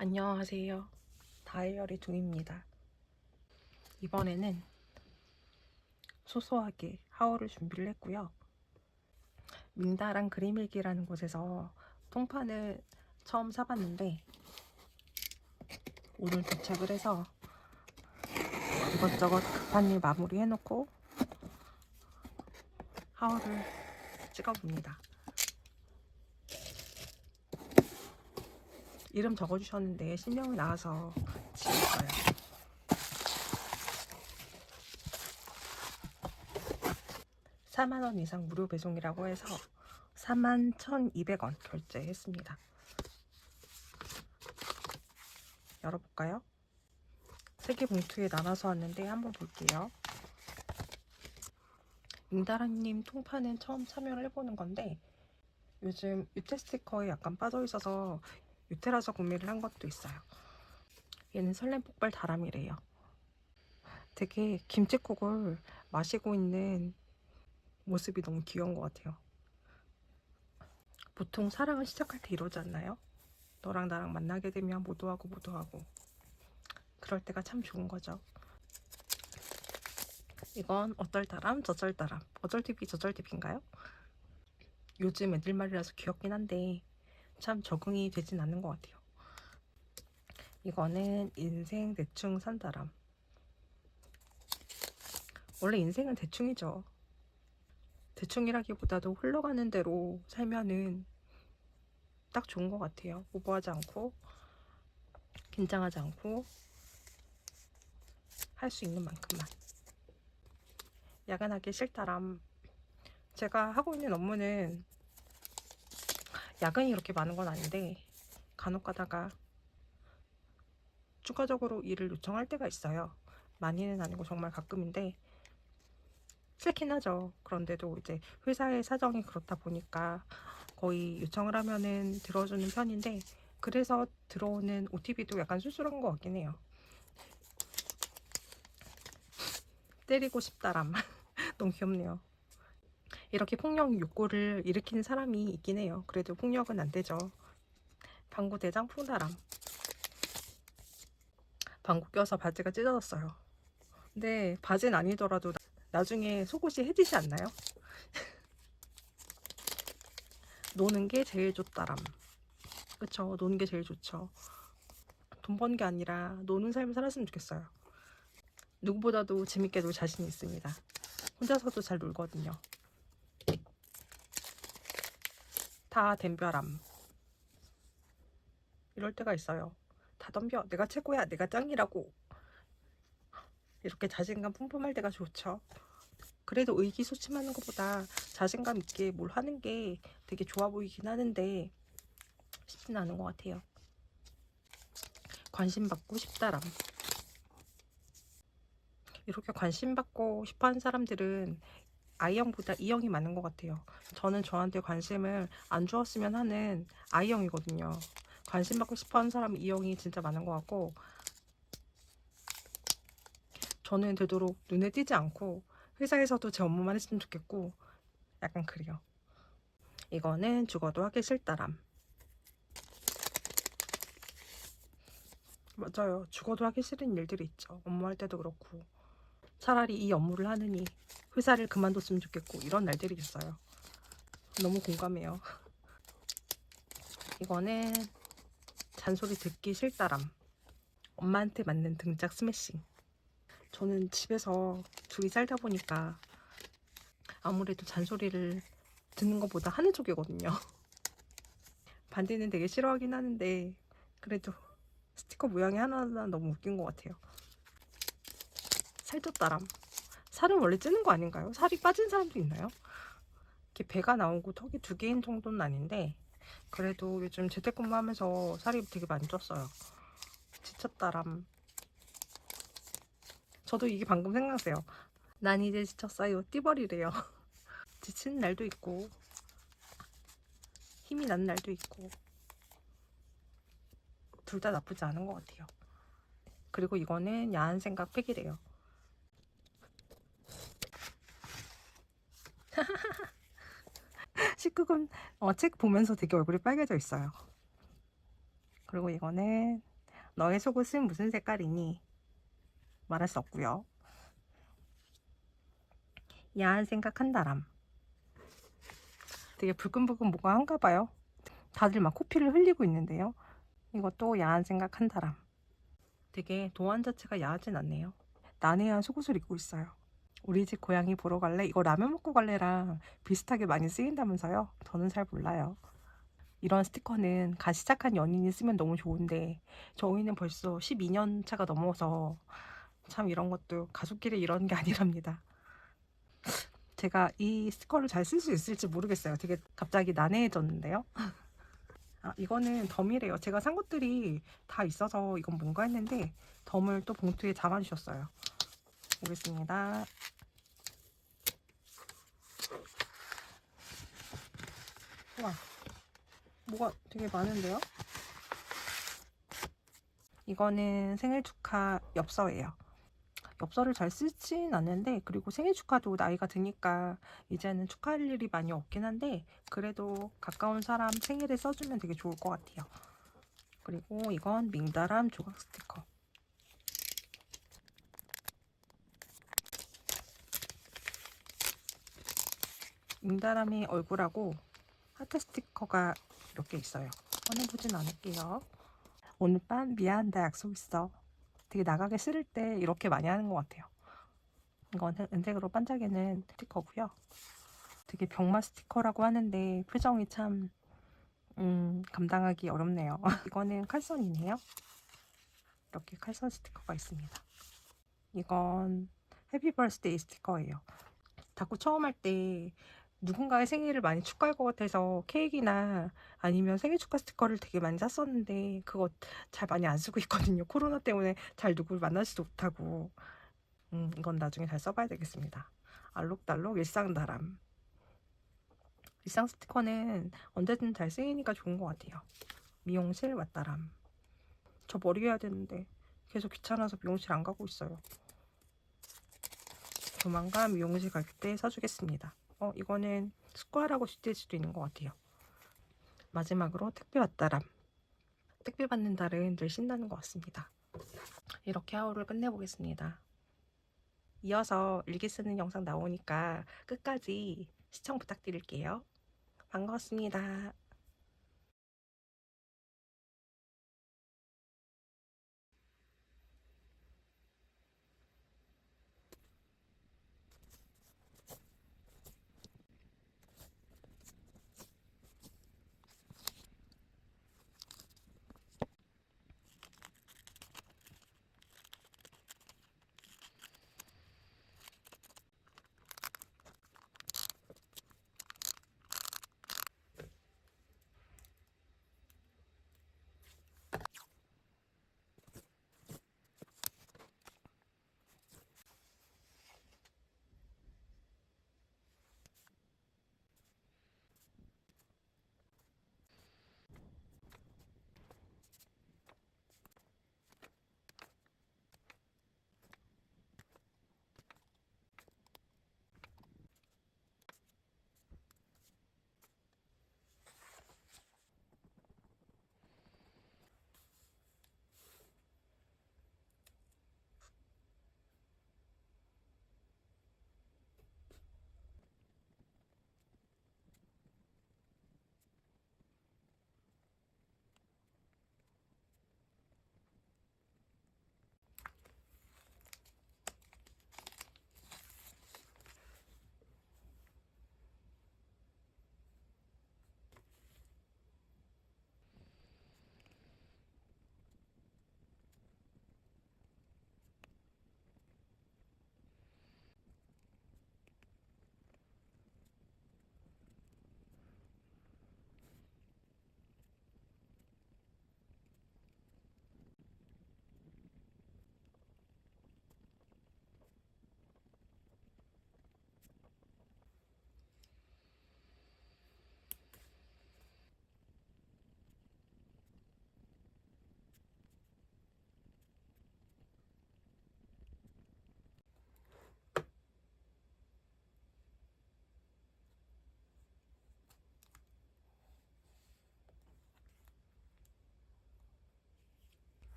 안녕하세요. 다이어리 둥입니다. 이번에는 소소하게 하울을 준비를 했고요. 민다랑 그림일기라는 곳에서 통판을 처음 사봤는데 오늘 도착을 해서 이것저것 급한 일 마무리 해놓고 하울을 찍어봅니다. 이름 적어주셨는데 실명이 나와서 지웠어요. 4만원 이상 무료 배송이라고 해서 41,200원 결제했습니다. 열어볼까요? 3개 봉투에 나눠서 왔는데 한번 볼게요. 민다라님 통판은 처음 참여를 해보는 건데 요즘 유태 스티커에 약간 빠져있어서 유태라서 구매를 한 것도 있어요. 얘는 설렘 폭발 다람이래요. 되게 김칫국을 마시고 있는 모습이 너무 귀여운 것 같아요. 보통 사랑을 시작할 때 이러지 않나요? 너랑 나랑 만나게 되면 모두하고 모두하고 그럴 때가 참 좋은 거죠. 이건 어쩔다람 저쩔다람 어쩔TV 저쩔TV인가요? 요즘 애들 말이라서 귀엽긴 한데 참 적응이 되진 않는 것 같아요. 이거는 인생 대충 산다람. 원래 인생은 대충이죠. 대충이라기보다도 흘러가는 대로 살면은 딱 좋은 것 같아요. 오버하지 않고 긴장하지 않고 할 수 있는 만큼만. 야근하기 싫다람. 제가 하고 있는 업무는 야근이 그렇게 많은 건 아닌데 간혹 가다가 추가적으로 일을 요청할 때가 있어요. 많이는 아니고 정말 가끔인데 싫긴 하죠. 그런데도 이제 회사의 사정이 그렇다 보니까 거의 요청을 하면은 들어주는 편인데 그래서 들어오는 OTB도 약간 sulsul한 것 같긴 해요. 때리고 싶다람. 너무 귀엽네요. 이렇게 폭력 욕구를 일으키는 사람이 있긴 해요. 그래도 폭력은 안 되죠. 방구 대장 풍다람. 방구 껴서 바지가 찢어졌어요. 근데 바지는 아니더라도 나중에 속옷이 해지지 않나요? 노는 게 제일 좋다람. 그쵸? 노는 게 제일 좋죠. 돈 버는 게 아니라 노는 삶을 살았으면 좋겠어요. 누구보다도 재밌게 놀 자신이 있습니다. 혼자서도 잘 놀거든요. 다 덤벼람. 이럴 때가 있어요. 다 덤벼. 내가 최고야. 내가 짱이라고. 이렇게 자신감 뿜뿜할 때가 좋죠. 그래도 의기소침하는 것보다 자신감 있게 뭘 하는 게 되게 좋아 보이긴 하는데 쉽지는 않은 것 같아요. 관심 받고 싶다람. 이렇게 관심 받고 싶어 하는 사람들은 I형보다 E형이 많은 것 같아요. 저는 저한테 관심을 안 주었으면 하는 I형이거든요. 관심 받고 싶어 하는 사람은 E형이 진짜 많은 것 같고 저는 되도록 눈에 띄지 않고 회사에서도 제 업무만 했으면 좋겠고 약간 그래요. 이거는 죽어도 하기 싫다람. 맞아요. 죽어도 하기 싫은 일들이 있죠. 업무할 때도 그렇고 차라리 이 업무를 하느니 회사를 그만뒀으면 좋겠고 이런 날들이 있어요. 너무 공감해요. 이거는 잔소리 듣기 싫다람. 엄마한테 맞는 등짝 스매싱. 저는 집에서 둘이 살다 보니까 아무래도 잔소리를 듣는 것보다 하는 쪽이거든요. 반대는 되게 싫어하긴 하는데 그래도 스티커 모양이 하나하나 너무 웃긴 것 같아요. 살쪘다람. 살은 원래 찌는 거 아닌가요? 살이 빠진 사람도 있나요? 이렇게 배가 나오고 턱이 2개인 정도는 아닌데 그래도 요즘 재택근무하면서 살이 되게 많이 쪘어요. 지쳤다람. 저도 이게 방금 생각나세요. 난 이제 지쳤어요. 띠버리래요. 지치는 날도 있고 힘이 나는 날도 있고 둘 다 나쁘지 않은 것 같아요. 그리고 이거는 야한 생각 팩이래요. 식구금 책 보면서 되게 얼굴이 빨개져 있어요. 그리고 이거는 너의 속옷은 무슨 색깔이니? 말할 수 없고요. 야한 생각한다람. 되게 불끈불끈 뭐가 한가 봐요. 다들 막 코피를 흘리고 있는데요. 이것도 야한 생각한다람. 되게 도안 자체가 야하진 않네요. 난해한 속옷을 입고 있어요. 우리 집 고양이 보러 갈래? 이거 라면 먹고 갈래랑 비슷하게 많이 쓰인다면서요? 저는 잘 몰라요. 이런 스티커는 갓 시작한 연인이 쓰면 너무 좋은데 저희는 벌써 12년 차가 넘어서 참 이런 것도 가족끼리 이런 게 아니랍니다. 제가 이 스티커를 잘 쓸 수 있을지 모르겠어요. 되게 갑자기 난해해졌는데요. 아, 이거는 덤이래요. 제가 산 것들이 다 있어서 이건 뭔가 했는데 덤을 또 봉투에 담아주셨어요. 보겠습니다. 우와, 뭐가 되게 많은데요? 이거는 생일 축하 엽서예요. 엽서를 잘 쓰진 않는데, 그리고 생일 축하도 나이가 드니까 이제는 축하할 일이 많이 없긴 한데 그래도 가까운 사람 생일에 써주면 되게 좋을 것 같아요. 그리고 이건 밍다람 조각 스티커. 밍다람의 얼굴하고 하트 스티커가 몇 개 있어요. 꺼내보진 않을게요. 오늘 밤 미안하다 약속 있어. 되게 나가기 싫을 때 이렇게 많이 하는 것 같아요. 이거는 은색으로 반짝이는 스티커고요. 되게 병맛 스티커라고 하는데 표정이 참 감당하기 어렵네요. 이거는 칼선이네요. 이렇게 칼선 스티커가 있습니다. 이건 해피 버스데이 스티커예요. 자꾸 처음 할 때 누군가의 생일을 많이 축하할 것 같아서 케이크나 아니면 생일 축하 스티커를 되게 많이 샀었는데 그거 잘 많이 안 쓰고 있거든요. 코로나 때문에 잘 누구를 만나지도 못하고. 이건 나중에 잘 써봐야 되겠습니다. 알록달록 일상다람. 일상 스티커는 언제든 잘 쓰이니까 좋은 것 같아요. 미용실 왔다람. 저 머리 해야 되는데 계속 귀찮아서 미용실 안 가고 있어요. 조만간 미용실 갈 때 사주겠습니다. 이거는 스쿼라고 쓸 수도 있는 것 같아요. 마지막으로 택배 왔다람. 택배 받는 달은 늘 신나는 것 같습니다. 이렇게 하루를 끝내보겠습니다. 이어서 일기 쓰는 영상 나오니까 끝까지 시청 부탁드릴게요. 반갑습니다.